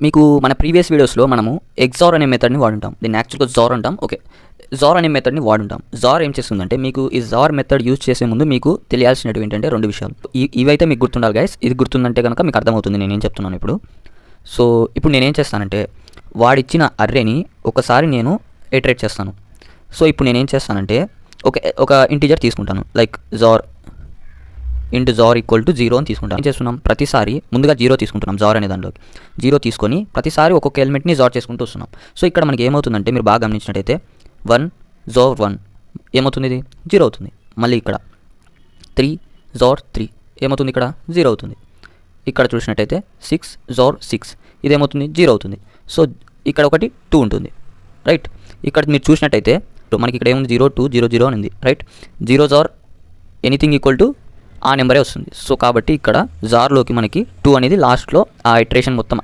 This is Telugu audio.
మీకు మన ప్రీవియస్ వీడియోస్లో మనము ఎగ్జార్ అనే మెథడ్ని వాడుంటాం. దీన్ని యాక్చువల్గా జార్ అంటాం. ఓకే, జార్ అనే మెథడ్ని వాడుంటాం. జార్ ఏం చేస్తుందంటే మీకు ఈ జార్ మెథడ్ యూజ్ చేసే ముందు మీకు తెలియాల్సినవి ఏంటంటే 2 విషయాలు. ఇవైతే మీకు గుర్తుండాలి గైస్. ఇది గుర్తుందంటే కనుక మీకు అర్థమవుతుంది నేనేం చెప్తున్నాను ఇప్పుడు. సో ఇప్పుడు నేనేం చేస్తానంటే వాడిచ్చిన అర్రేని ఒకసారి నేను ఇటరేట్ చేస్తాను. సో ఇప్పుడు నేనేం చేస్తానంటే ఒక ఇంటిజర్ తీసుకుంటాను, like XOR into XOR equal to 0 అని తీసుకుంటాం. ఏం చేస్తున్నాం, ప్రతిసారి ముందుగా 0 తీసుకుంటున్నాం జార్ అనే దాంట్లోకి. 0 తీసుకొని ప్రతిసారి ఒక్కొక్క ఎలిమెంట్ని జార్ చేసుకుంటూ వస్తున్నాం. సో ఇక్కడ మనకి ఏమవుతుందంటే మీరు బాగా గమనించినట్టయితే 1 జార్ 1 ఏమవుతుంది, ఇది 0 అవుతుంది. మళ్ళీ ఇక్కడ 3 జార్ 3 ఏమవుతుంది, ఇక్కడ 0 అవుతుంది. ఇక్కడ చూసినట్టయితే 6 జార్ 6 ఇదేమవుతుంది, 0 అవుతుంది. సో ఇక్కడ ఒకటి 2 ఉంటుంది, రైట్. ఇక్కడ మీరు చూసినట్టయితే మనకి ఇక్కడ ఏముంది, 0 2 0 0 అని ఉంది, right. 0 XOR anything equal to ఆ నెంబరే వస్తుంది. సో కాబట్టి ఇక్కడ జార్లోకి మనకి 2 అనేది లాస్ట్లో ఆ ఇటరేషన్ మొత్తం